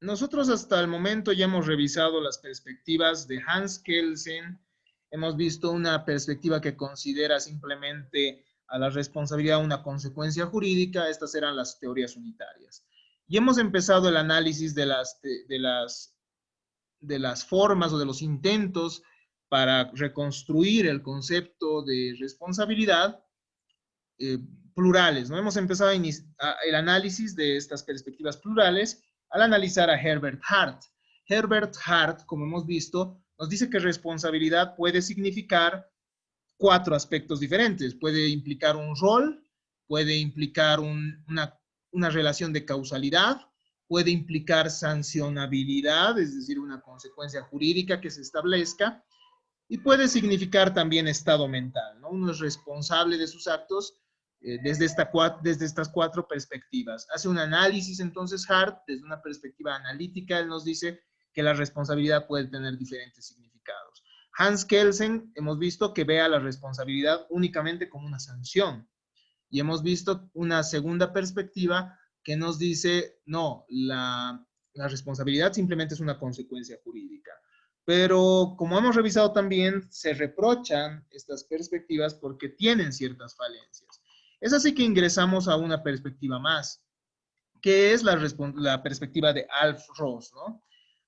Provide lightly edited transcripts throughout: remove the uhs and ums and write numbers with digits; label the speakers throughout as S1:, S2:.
S1: nosotros hasta el momento ya hemos revisado las perspectivas de Hans Kelsen. Hemos visto una perspectiva que considera simplemente a la responsabilidad una consecuencia jurídica. Estas eran las teorías unitarias. Y hemos empezado el análisis de las formas o de los intentos para reconstruir el concepto de responsabilidad eh, plurales, ¿no? Hemos empezado el análisis de estas perspectivas plurales al analizar a Herbert Hart. Herbert Hart, como hemos visto, nos dice que responsabilidad puede significar cuatro aspectos diferentes. Puede implicar un rol, puede implicar una relación de causalidad, puede implicar sancionabilidad, es decir, una consecuencia jurídica que se establezca, y puede significar también estado mental, ¿no? Uno es responsable de sus actos desde estas cuatro perspectivas. Hace un análisis entonces Hart desde una perspectiva analítica. Él nos dice que la responsabilidad puede tener diferentes significados. Hans Kelsen hemos visto que ve a la responsabilidad únicamente como una sanción. Y hemos visto una segunda perspectiva que nos dice, no, la responsabilidad simplemente es una consecuencia jurídica. Pero como hemos revisado también, se reprochan estas perspectivas porque tienen ciertas falencias. Es así que ingresamos a una perspectiva más, que es la perspectiva de Alf Ross, ¿no?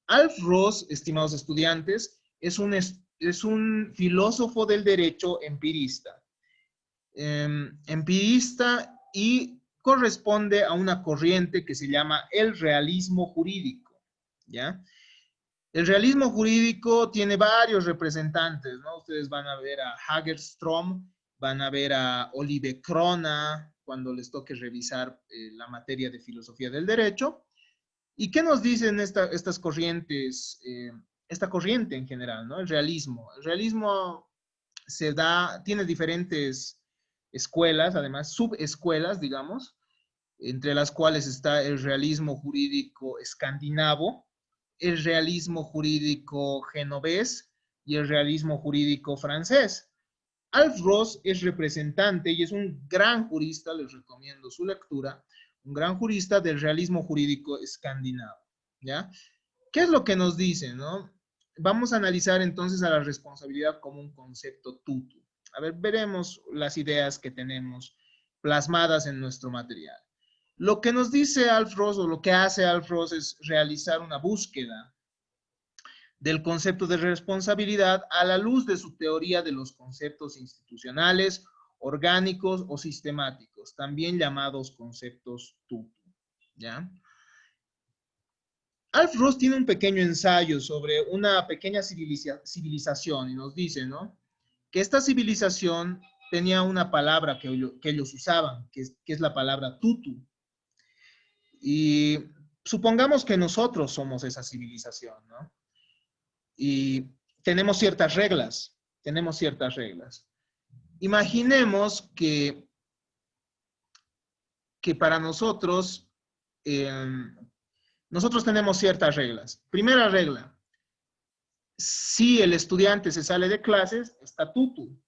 S1: Alf Ross, estimados estudiantes, es un filósofo del derecho empirista. Empirista y corresponde a una corriente que se llama el realismo jurídico, ¿ya? El realismo jurídico tiene varios representantes, ¿no? Ustedes van a ver a Hagerstrom, van a ver a Olive Crona, cuando les toque revisar la materia de filosofía del derecho. ¿Y qué nos dicen estas corrientes, esta corriente en general, ¿no? El realismo. El realismo tiene diferentes escuelas, además subescuelas, digamos, entre las cuales está el realismo jurídico escandinavo, el realismo jurídico genovés y el realismo jurídico francés. Alf Ross es representante y es un gran jurista, les recomiendo su lectura, un gran jurista del realismo jurídico escandinavo, ¿ya? ¿Qué es lo que nos dice, no? Vamos a analizar entonces a la responsabilidad como un concepto tutu. A ver, veremos las ideas que tenemos plasmadas en nuestro material. Lo que nos dice Alf Ross o lo que hace Alf Ross es realizar una búsqueda del concepto de responsabilidad a la luz de su teoría de los conceptos institucionales, orgánicos o sistemáticos, también llamados conceptos tutu, ¿ya? Alf Ross tiene un pequeño ensayo sobre una pequeña civilización y nos dice, ¿no? Que esta civilización tenía una palabra que ellos usaban, que es la palabra tutu. Y supongamos que nosotros somos esa civilización, ¿no? Y tenemos ciertas reglas, tenemos ciertas reglas. Imaginemos que para nosotros, nosotros tenemos ciertas reglas. Primera regla, si el estudiante se sale de clases, está tutu.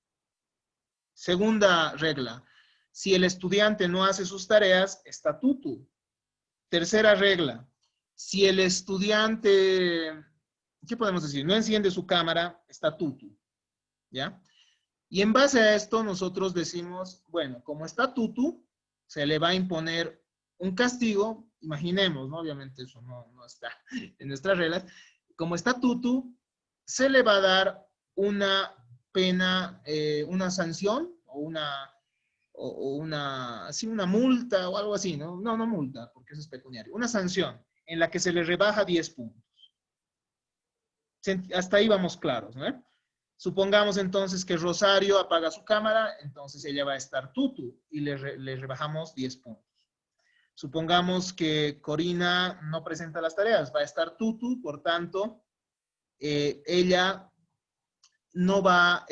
S1: Segunda regla, si el estudiante no hace sus tareas, está tutu. Tercera regla, si el estudiante, ¿qué podemos decir? No enciende su cámara, está tutu, ¿ya? Y en base a esto nosotros decimos, bueno, como está tutu, se le va a imponer un castigo, imaginemos, ¿no? Obviamente eso no está en nuestras reglas. Como está tutu, se le va a dar una pena, una sanción sí, una multa o algo así, ¿no? No multa, porque eso es pecuniario. Una sanción en la que se le rebaja 10 puntos. Hasta ahí vamos claros, ¿no? Supongamos entonces que Rosario apaga su cámara, entonces ella va a estar tutu y le rebajamos 10 puntos. Supongamos que Corina no presenta las tareas, va a estar tutu, por tanto, ella no va,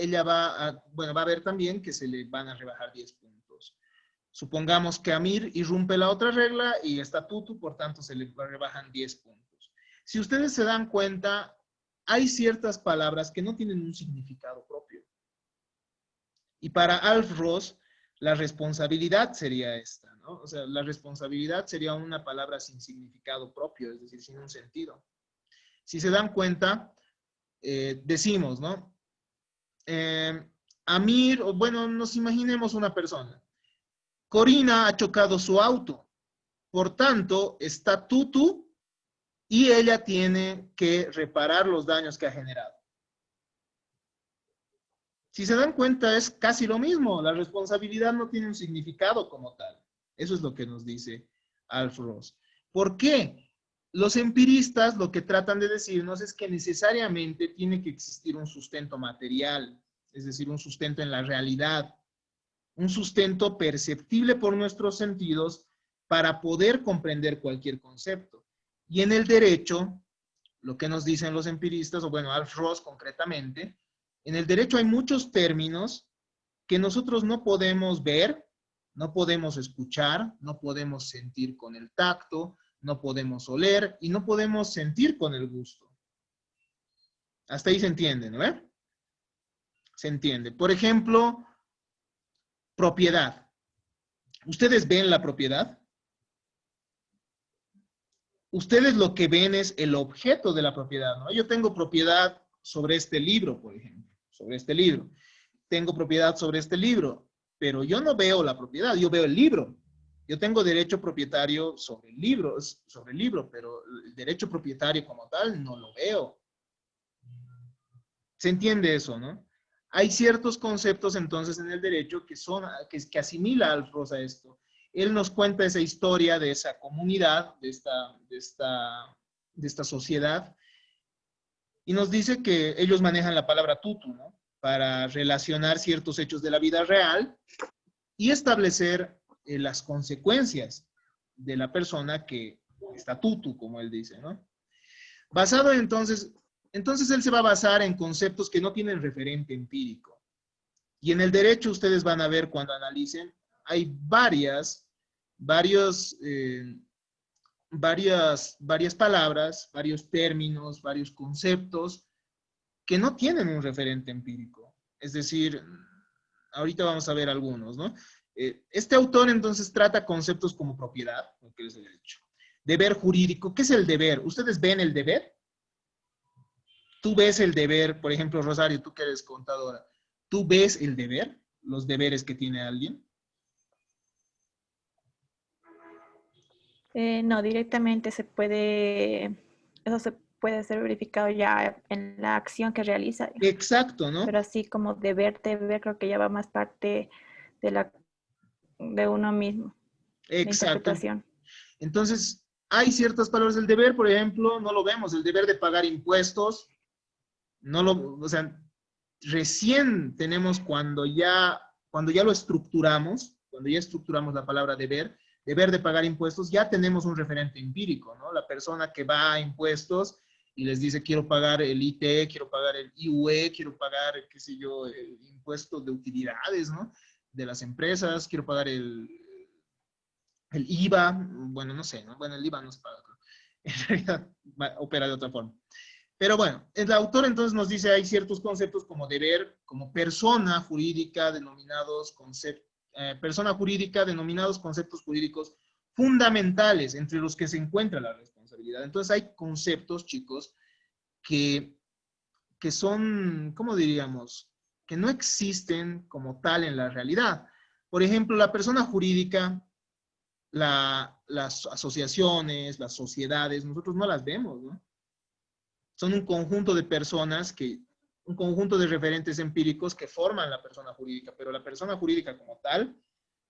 S1: bueno, va a ver también que se le van a rebajar 10 puntos. Supongamos que Amir irrumpe la otra regla y está tutu, por tanto se le rebajan 10 puntos. Si ustedes se dan cuenta, hay ciertas palabras que no tienen un significado propio. Y para Alf Ross, la responsabilidad sería esta, ¿no? ¿no? O sea, la responsabilidad sería una palabra sin significado propio, es decir, sin un sentido. Si se dan cuenta, decimos, ¿no? Amir, o bueno, nos imaginemos una persona. Corina ha chocado su auto, por tanto, está Tutu y ella tiene que reparar los daños que ha generado. Si se dan cuenta, es casi lo mismo. La responsabilidad no tiene un significado como tal. Eso es lo que nos dice Alf Ross. ¿Por qué? Los empiristas lo que tratan de decirnos es que necesariamente tiene que existir un sustento material, es decir, un sustento en la realidad, un sustento perceptible por nuestros sentidos para poder comprender cualquier concepto. Y en el derecho, lo que nos dicen los empiristas, o bueno, Alf Ross concretamente, en el derecho hay muchos términos que nosotros no podemos ver, no podemos escuchar, no podemos sentir con el tacto, no podemos oler y no podemos sentir con el gusto. Hasta ahí se entiende, ¿no? Se entiende. Por ejemplo, propiedad. ¿Ustedes ven la propiedad? Ustedes lo que ven es el objeto de la propiedad, ¿no? Yo tengo propiedad sobre este libro, por ejemplo, sobre este libro. Tengo propiedad sobre este libro, pero yo no veo la propiedad, yo veo el libro. Yo tengo derecho propietario sobre el libro, pero el derecho propietario como tal no lo veo. ¿Se entiende eso, no? Hay ciertos conceptos entonces en el derecho que asimila al Ross a esto. Él nos cuenta esa historia de esa comunidad, de esta sociedad, y nos dice que ellos manejan la palabra tutu, ¿no? Para relacionar ciertos hechos de la vida real y establecer las consecuencias de la persona que está tutu, como él dice, ¿no? Basado entonces él se va a basar en conceptos que no tienen referente empírico. Y en el derecho ustedes van a ver cuando analicen, hay varias palabras, varios términos, varios conceptos que no tienen un referente empírico. Es decir, ahorita vamos a ver algunos, ¿no? Este autor entonces trata conceptos como propiedad, lo que es el derecho. Deber jurídico. ¿Qué es el deber? ¿Ustedes ven el deber? Tú ves el deber, por ejemplo, Rosario, tú que eres contadora, ¿tú ves el deber? Los deberes que tiene alguien.
S2: No, directamente eso se puede ser verificado ya en la acción que realiza.
S1: Exacto, ¿no?
S2: Pero así como deber, creo que ya va más parte de uno mismo, de
S1: Exacto.
S2: interpretación.
S1: Entonces, hay ciertas palabras del deber, por ejemplo, no lo vemos, el deber de pagar impuestos, o sea, recién tenemos cuando ya lo estructuramos, cuando ya estructuramos la palabra deber de pagar impuestos, ya tenemos un referente empírico, ¿no? La persona que va a impuestos y les dice, quiero pagar el IT, quiero pagar el IUE, quiero pagar, qué sé yo, el impuesto de utilidades, ¿no? De las empresas, quiero pagar el IVA, bueno, no sé, ¿no? Bueno, el IVA no se paga, en realidad opera de otra forma. Pero bueno, el autor entonces nos dice hay ciertos conceptos como deber, como persona jurídica, denominados conceptos jurídicos fundamentales entre los que se encuentra la responsabilidad. Entonces hay conceptos, chicos, que son, ¿cómo diríamos? Que no existen como tal en la realidad. Por ejemplo, la persona jurídica, las asociaciones, las sociedades, nosotros no las vemos, ¿no? Son un conjunto de personas un conjunto de referentes empíricos que forman la persona jurídica, pero la persona jurídica como tal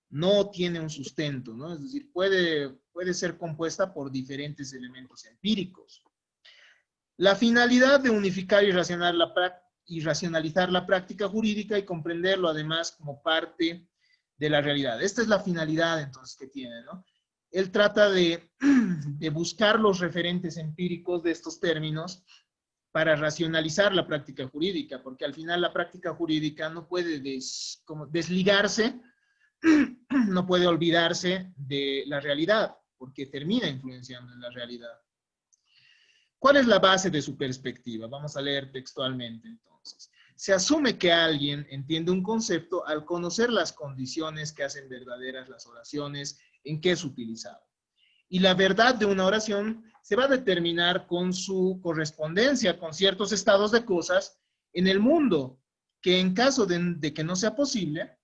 S1: no tiene un sustento, ¿no? Es decir, puede ser compuesta por diferentes elementos empíricos. La finalidad de unificar y racionalizar la práctica jurídica y comprenderlo además como parte de la realidad. Esta es la finalidad entonces que tiene, ¿no? Él trata de buscar los referentes empíricos de estos términos para racionalizar la práctica jurídica, porque al final la práctica jurídica no puede desligarse, no puede olvidarse de la realidad, porque termina influenciando en la realidad. ¿Cuál es la base de su perspectiva? Vamos a leer textualmente entonces. Se asume que alguien entiende un concepto al conocer las condiciones que hacen verdaderas las oraciones en qué es utilizado. Y la verdad de una oración se va a determinar con su correspondencia con ciertos estados de cosas en el mundo, que en caso de que no sea posible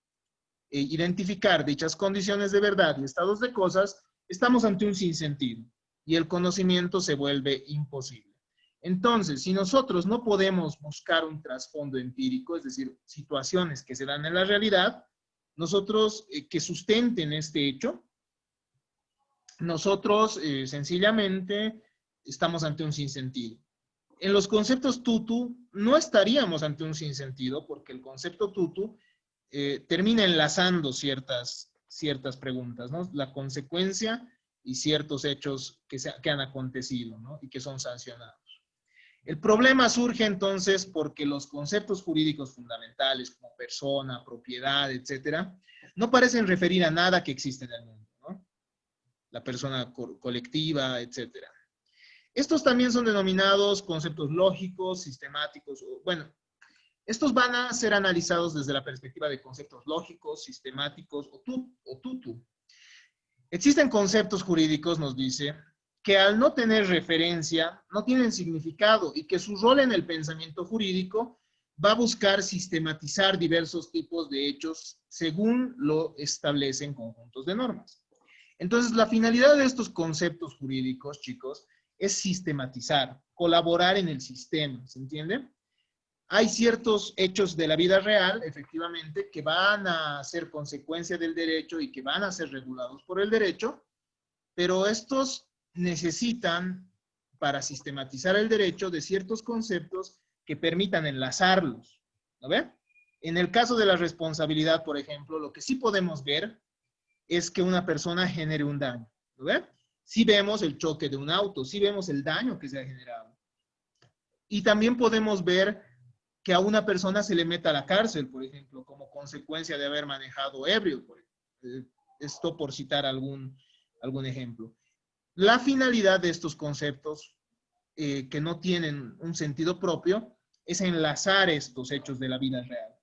S1: identificar dichas condiciones de verdad y estados de cosas, estamos ante un sinsentido y el conocimiento se vuelve imposible. Entonces, si nosotros no podemos buscar un trasfondo empírico, es decir, situaciones que se dan en la realidad, nosotros que sustenten este hecho, nosotros sencillamente estamos ante un sinsentido. En los conceptos tutu no estaríamos ante un sinsentido porque el concepto tutu termina enlazando ciertas preguntas, ¿no? La consecuencia y ciertos hechos que han acontecido, ¿no? Y que son sancionados. El problema surge entonces porque los conceptos jurídicos fundamentales como persona, propiedad, etcétera, no parecen referir a nada que existe en el mundo, ¿no? La persona colectiva, etcétera. Estos también son denominados conceptos lógicos, sistemáticos, bueno, estos van a ser analizados desde la perspectiva de conceptos lógicos, sistemáticos o tutu. Existen conceptos jurídicos, nos dice, que al no tener referencia, no tienen significado y que su rol en el pensamiento jurídico va a buscar sistematizar diversos tipos de hechos según lo establecen conjuntos de normas. Entonces, la finalidad de estos conceptos jurídicos, chicos, es sistematizar, colaborar en el sistema, ¿se entiende? Hay ciertos hechos de la vida real, efectivamente, que van a ser consecuencia del derecho y que van a ser regulados por el derecho, pero estos necesitan, para sistematizar el derecho, de ciertos conceptos que permitan enlazarlos, ¿no ve? En el caso de la responsabilidad, por ejemplo, lo que sí podemos ver es que una persona genere un daño, ¿no ve? Sí vemos el choque de un auto, sí vemos el daño que se ha generado. Y también podemos ver que a una persona se le meta a la cárcel, por ejemplo, como consecuencia de haber manejado ebrio. Esto por citar algún ejemplo. La finalidad de estos conceptos que no tienen un sentido propio es enlazar estos hechos de la vida real,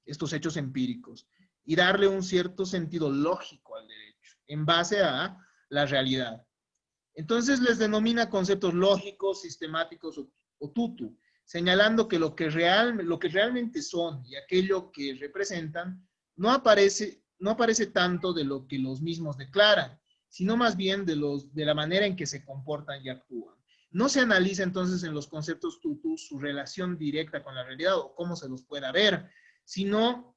S1: estos hechos empíricos, y darle un cierto sentido lógico al derecho, en base a la realidad. Entonces les denomina conceptos lógicos, sistemáticos o tutu, señalando que lo que realmente son y aquello que representan no aparece tanto de lo que los mismos declaran, sino más bien de la manera en que se comportan y actúan. No se analiza entonces en los conceptos tutu su relación directa con la realidad o cómo se los pueda ver, sino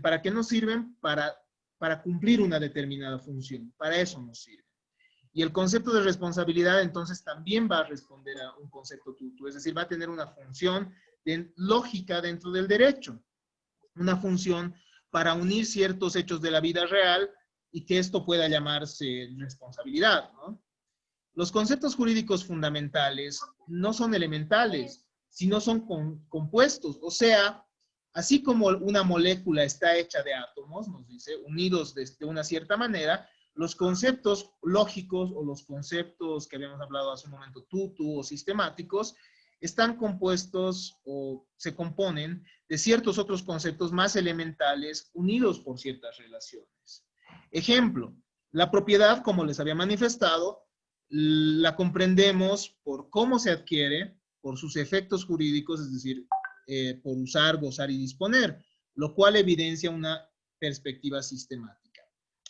S1: para qué nos sirven para cumplir una determinada función. Para eso nos sirven. Y el concepto de responsabilidad entonces también va a responder a un concepto tutu, es decir, va a tener una función lógica dentro del derecho, una función para unir ciertos hechos de la vida real y que esto pueda llamarse responsabilidad, ¿no? Los conceptos jurídicos fundamentales no son elementales, sino son compuestos, o sea, así como una molécula está hecha de átomos, nos dice, unidos de una cierta manera, los conceptos lógicos o los conceptos que habíamos hablado hace un momento, tutu o sistemáticos, están compuestos o se componen de ciertos otros conceptos más elementales unidos por ciertas relaciones. Ejemplo, la propiedad, como les había manifestado, la comprendemos por cómo se adquiere, por sus efectos jurídicos, es decir, por usar, gozar y disponer, lo cual evidencia una perspectiva sistemática.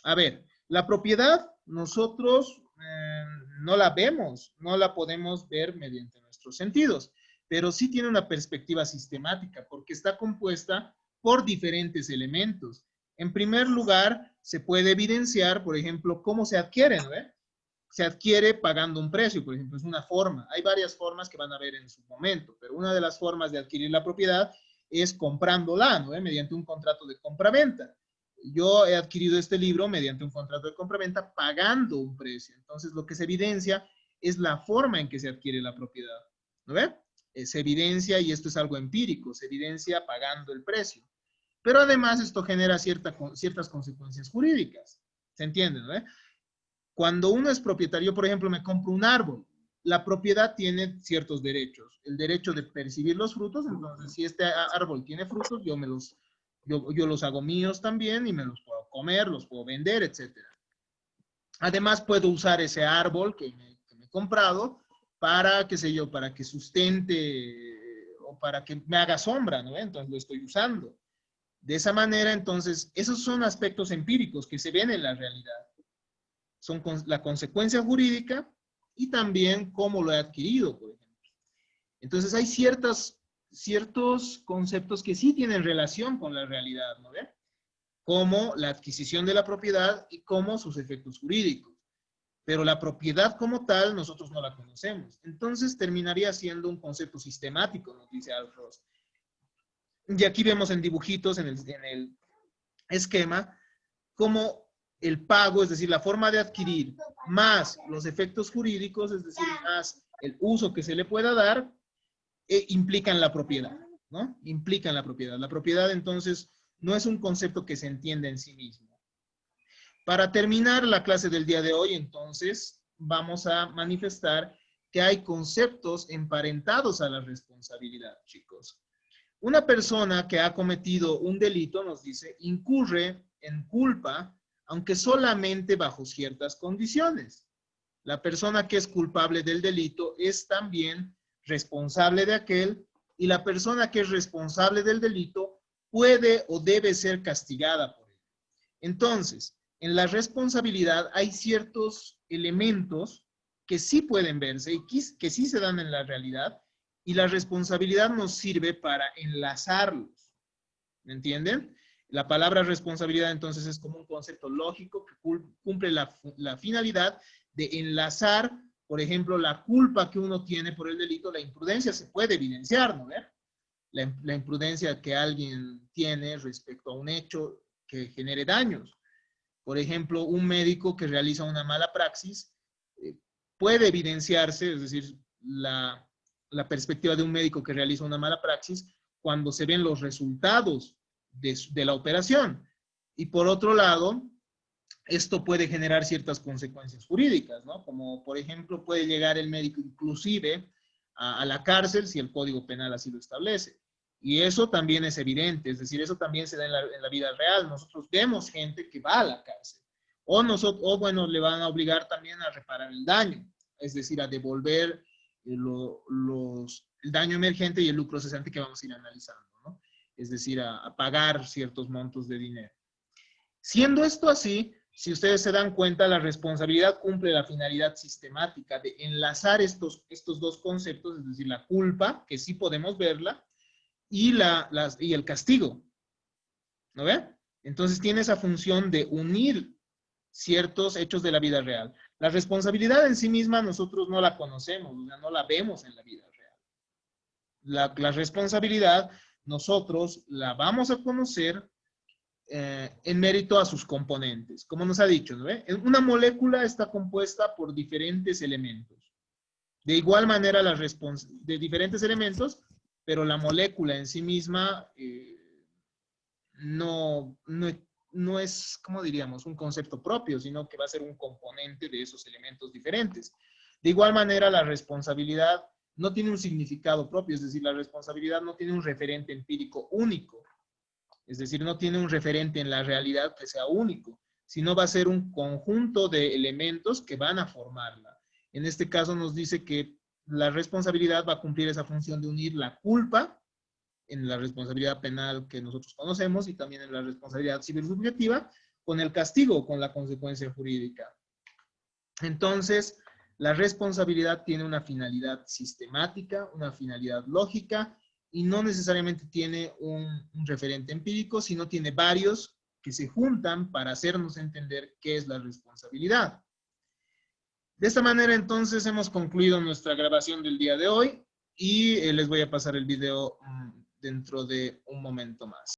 S1: A ver, la propiedad nosotros no la vemos, no la podemos ver mediante nuestros sentidos, pero sí tiene una perspectiva sistemática porque está compuesta por diferentes elementos. En primer lugar, se puede evidenciar, por ejemplo, cómo se adquiere, ¿no? Se adquiere pagando un precio, por ejemplo, es una forma. Hay varias formas que van a ver en su momento, pero una de las formas de adquirir la propiedad es comprándola, ¿no? Mediante un contrato de compra-venta. Yo he adquirido este libro mediante un contrato de compra-venta pagando un precio. Entonces, lo que se evidencia es la forma en que se adquiere la propiedad, ¿no ve? Se evidencia, y esto es algo empírico, se evidencia pagando el precio. Pero además esto genera ciertas consecuencias jurídicas. ¿Se entiende, no ve? Cuando uno es propietario, por ejemplo, me compro un árbol, la propiedad tiene ciertos derechos. El derecho de percibir los frutos, entonces si este árbol tiene frutos, yo los hago míos también y me los puedo comer, los puedo vender, etc. Además, puedo usar ese árbol que me he comprado para, qué sé yo, para que sustente o para que me haga sombra, ¿no? Entonces lo estoy usando. De esa manera, entonces, esos son aspectos empíricos que se ven en la realidad. Son la consecuencia jurídica y también cómo lo he adquirido, por ejemplo. Entonces, hay ciertos conceptos que sí tienen relación con la realidad, ¿no ve? Como la adquisición de la propiedad y como sus efectos jurídicos. Pero la propiedad como tal, nosotros no la conocemos. Entonces, terminaría siendo un concepto sistemático, nos dice Alf Ross. Y aquí vemos en dibujitos, en el esquema, como el pago, es decir, la forma de adquirir, más los efectos jurídicos, es decir, más el uso que se le pueda dar, implican la propiedad, ¿no? Implican la propiedad. La propiedad, entonces, no es un concepto que se entiende en sí mismo. Para terminar la clase del día de hoy, entonces, vamos a manifestar que hay conceptos emparentados a la responsabilidad, chicos. Una persona que ha cometido un delito, nos dice, incurre en culpa, aunque solamente bajo ciertas condiciones. La persona que es culpable del delito es también responsable de aquel, y la persona que es responsable del delito puede o debe ser castigada por él. Entonces, en la responsabilidad hay ciertos elementos que sí pueden verse y que sí se dan en la realidad, y la responsabilidad nos sirve para enlazarlos. ¿Me entienden? La palabra responsabilidad entonces es como un concepto lógico que cumple la finalidad de enlazar, por ejemplo, la culpa que uno tiene por el delito. La imprudencia se puede evidenciar, ¿no? La imprudencia que alguien tiene respecto a un hecho que genere daños. Por ejemplo, un médico que realiza una mala praxis puede evidenciarse, es decir, la perspectiva de un médico que realiza una mala praxis cuando se ven los resultados de la operación. Y por otro lado, esto puede generar ciertas consecuencias jurídicas, ¿no? Como, por ejemplo, puede llegar el médico inclusive a la cárcel si el Código Penal así lo establece. Y eso también es evidente, es decir, eso también se da en la vida real. Nosotros vemos gente que va a la cárcel. O bueno, le van a obligar también a reparar el daño, es decir, a devolver el daño emergente y el lucro cesante que vamos a ir analizando, ¿no? Es decir, a pagar ciertos montos de dinero. Siendo esto así, si ustedes se dan cuenta, la responsabilidad cumple la finalidad sistemática de enlazar estos dos conceptos, es decir, la culpa, que sí podemos verla, y el castigo, ¿no ve? Entonces tiene esa función de unir ciertos hechos de la vida real. La responsabilidad en sí misma nosotros no la conocemos, o sea, no la vemos en la vida real. La responsabilidad nosotros la vamos a conocer en mérito a sus componentes. Como nos ha dicho, ¿no ve? Una molécula está compuesta por diferentes elementos. De igual manera, de diferentes elementos, pero la molécula en sí misma no es, ¿cómo diríamos?, un concepto propio, sino que va a ser un componente de esos elementos diferentes. De igual manera, la responsabilidad no tiene un significado propio, es decir, la responsabilidad no tiene un referente empírico único, es decir, no tiene un referente en la realidad que sea único, sino va a ser un conjunto de elementos que van a formarla. En este caso nos dice que la responsabilidad va a cumplir esa función de unir la culpa en la responsabilidad penal que nosotros conocemos y también en la responsabilidad civil subjetiva con el castigo, con la consecuencia jurídica. Entonces, la responsabilidad tiene una finalidad sistemática, una finalidad lógica y no necesariamente tiene un referente empírico, sino tiene varios que se juntan para hacernos entender qué es la responsabilidad. De esta manera, entonces, hemos concluido nuestra grabación del día de hoy y les voy a pasar el video dentro de un momento más.